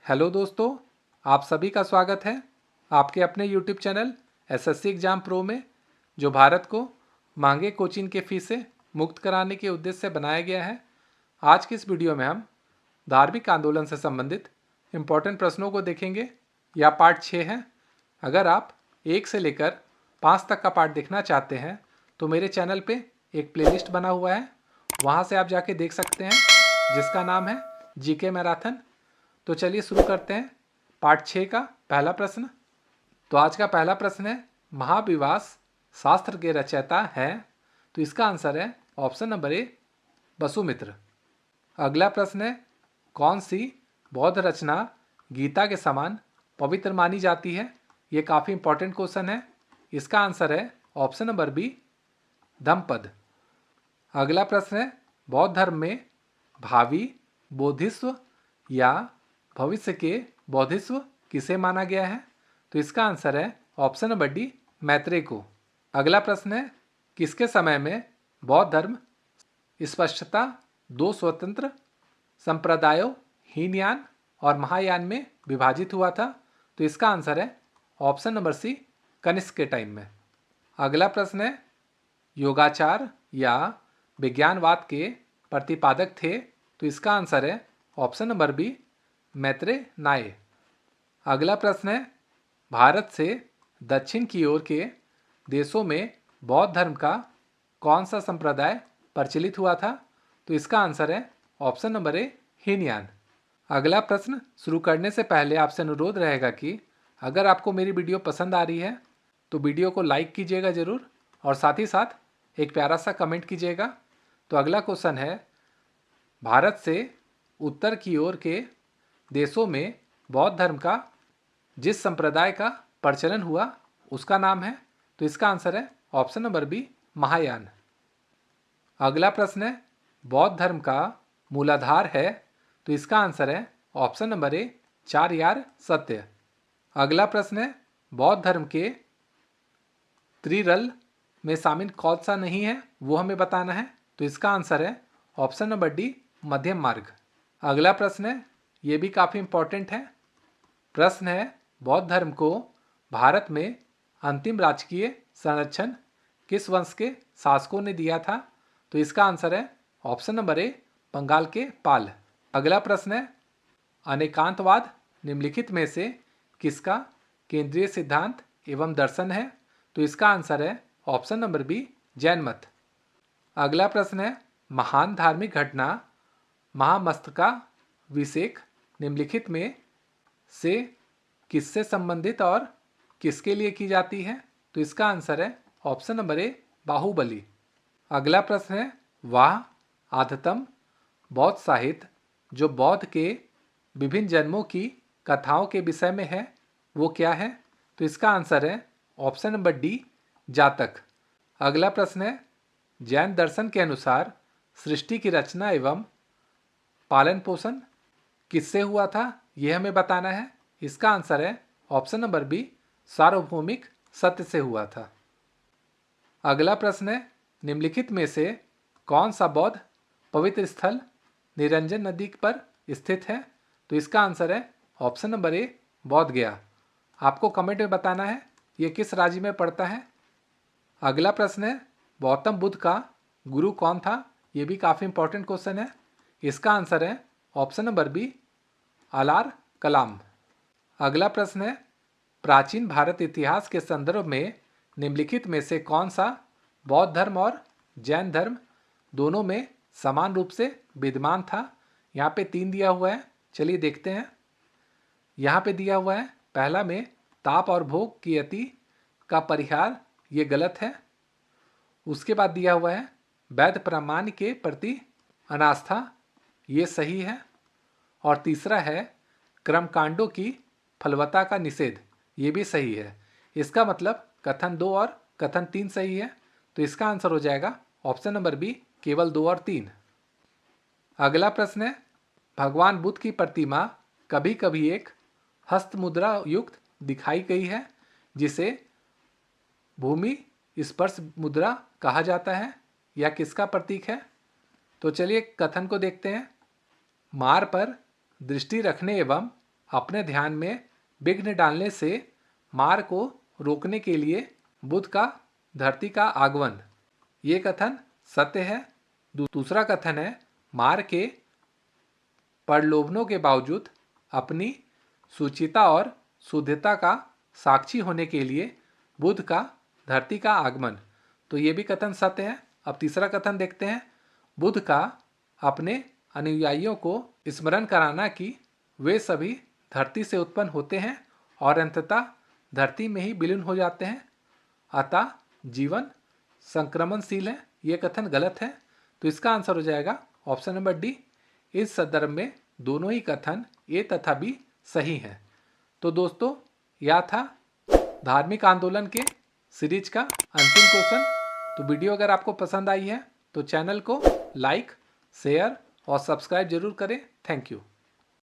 Hello दोस्तों, आप सभी का स्वागत है आपके अपने YouTube channel SSC exam pro में, जो भारत को महंगे कोचिंग के फीस से मुक्त कराने के उद्देश्य से बनाया गया है। आज की इस वीडियो में हम धार्मिक आंदोलन से संबंधित इम्पोर्टेंट प्रश्नों को देखेंगे। यह पार्ट 6 है। अगर आप 1 से लेकर 5 तक का पार्ट देखना चाहते हैं तो मेरे चैनल पे एक प्लेलिस्ट बना हुआ है, वहाँ से आप जाके देख सकते हैं, जिसका नाम है जीके मैराथन। तो चलिए शुरू करते हैं पार्ट 6 का पहला प्रश्न। तो आज का पहला प्रश्न है, महाविवास शास्त्र के रचयिता हैं? तो इसका आंसर है ऑप्शन नंबर ए, वसुमित्र। अगला प्रश्न है, कौन सी बौद्ध रचना गीता के समान पवित्र मानी जाती है? ये काफ़ी इंपॉर्टेंट क्वेश्चन है। इसका आंसर है ऑप्शन नंबर बी, धम्मपद। अगला प्रश्न है, बौद्ध धर्म में भावी बोधिस्व या भविष्य के बोधिस्व किसे माना गया है? तो इसका आंसर है ऑप्शन नंबर डी, मैत्रेय को। अगला प्रश्न है, किसके समय में बौद्ध धर्म स्पष्टता 2 स्वतंत्र संप्रदायों हीनयान और महायान में विभाजित हुआ था? तो इसका आंसर है ऑप्शन नंबर सी, कनिष्क के टाइम में। अगला प्रश्न है, योगाचार या विज्ञानवाद के प्रतिपादक थे? तो इसका आंसर है ऑप्शन नंबर बी, मैत्रेय नाय। अगला प्रश्न है, भारत से दक्षिण की ओर के देशों में बौद्ध धर्म का कौन सा संप्रदाय प्रचलित हुआ था? तो इसका आंसर है ऑप्शन नंबर ए, हीनयान। अगला प्रश्न शुरू करने से पहले आपसे अनुरोध रहेगा कि अगर आपको मेरी वीडियो पसंद आ रही है तो वीडियो को लाइक कीजिएगा ज़रूर, और साथ ही साथ एक प्यारा सा कमेंट कीजिएगा। तो अगला क्वेश्चन है, भारत से उत्तर की ओर के देशों में बौद्ध धर्म का जिस संप्रदाय का प्रचलन हुआ उसका नाम है? तो इसका आंसर है ऑप्शन नंबर बी, महायान। अगला प्रश्न है, बौद्ध धर्म का मूलाधार है? तो इसका आंसर है ऑप्शन नंबर ए, चारयार सत्य। अगला प्रश्न है, बौद्ध धर्म के त्रिरल में शामिल कौन सा नहीं है, वो हमें बताना है। तो इसका आंसर है ऑप्शन नंबर डी, मध्यम मार्ग। अगला प्रश्न है, ये भी काफ़ी इंपॉर्टेंट है। प्रश्न है, बौद्ध धर्म को भारत में अंतिम राजकीय संरक्षण किस वंश के शासकों ने दिया था? तो इसका आंसर है ऑप्शन नंबर ए, बंगाल के पाल। अगला प्रश्न है, अनेकांतवाद निम्नलिखित में से किसका केंद्रीय सिद्धांत एवं दर्शन है? तो इसका आंसर है ऑप्शन नंबर बी, जैन मत। अगला प्रश्न है, महान धार्मिक घटना महामस्तकाभिषेक निम्नलिखित में से किससे संबंधित और किसके लिए की जाती है? तो इसका आंसर है ऑप्शन नंबर ए, बाहुबली। अगला प्रश्न है, वह आद्यतम बौद्ध साहित्य जो बौद्ध के विभिन्न जन्मों की कथाओं के विषय में है, वो क्या है? तो इसका आंसर है ऑप्शन नंबर डी, जातक। अगला प्रश्न है, जैन दर्शन के अनुसार सृष्टि की रचना एवं पालन पोषण किससे हुआ था, यह हमें बताना है। इसका आंसर है ऑप्शन नंबर बी, सार्वभौमिक सत्य से हुआ था। अगला प्रश्न है, निम्नलिखित में से कौन सा बौद्ध पवित्र स्थल निरंजन नदी पर स्थित है? तो इसका आंसर है ऑप्शन नंबर ए, बोध गया। आपको कमेंट में बताना है ये किस राज्य में पड़ता है। अगला प्रश्न है, गौतम बुद्ध का गुरु कौन था? ये भी काफ़ी इंपॉर्टेंट क्वेश्चन है। इसका आंसर है ऑप्शन नंबर बी, अलार कलाम। अगला प्रश्न है, प्राचीन भारत इतिहास के संदर्भ में निम्नलिखित में से कौन सा बौद्ध धर्म और जैन धर्म दोनों में समान रूप से विद्यमान था? यहाँ पे 3 दिया हुआ है, चलिए देखते हैं। यहाँ पे दिया हुआ है, पहला में ताप और भोग की अति का परिहार, ये गलत है। उसके बाद दिया हुआ है वैध प्रमाण के प्रति अनास्था, ये सही है। और तीसरा है कर्मकांडों की फलवत्ता का निषेध, ये भी सही है। इसका मतलब कथन 2 और कथन 3 सही है। तो इसका आंसर हो जाएगा ऑप्शन नंबर बी, केवल 2 और 3। अगला प्रश्न है, भगवान बुद्ध की प्रतिमा कभी कभी एक हस्त मुद्रा युक्त दिखाई गई है, जिसे भूमि स्पर्श मुद्रा कहा जाता है, यह किसका प्रतीक है? तो चलिए कथन को देखते हैं। मार पर दृष्टि रखने एवं अपने ध्यान में विघ्न डालने से मार को रोकने के लिए बुध का धरती का आगमन। ये कथन सत्य है। दूसरा कथन है, मार के प्रलोभनों के बावजूद अपनी सुचिता और शुद्धता का साक्षी होने के लिए बुध का धरती का आगमन। तो ये भी कथन सत्य है। अब तीसरा कथन देखते हैं। बुध का अपने अनुयायियों को स्मरण कराना कि वे सभी धरती से उत्पन्न होते हैं और अंततः धरती में ही विलीन हो जाते हैं, अतः जीवन संक्रमणशील है। ये कथन गलत है। तो इसका आंसर हो जाएगा ऑप्शन नंबर डी। इस संदर्भ में दोनों ही कथन ए तथा बी सही हैं। तो दोस्तों, यह था धार्मिक आंदोलन के सीरीज का अंतिम क्वेश्चन। तो वीडियो अगर आपको पसंद आई है तो चैनल को लाइक, शेयर और सब्सक्राइब जरूर करें। Thank you.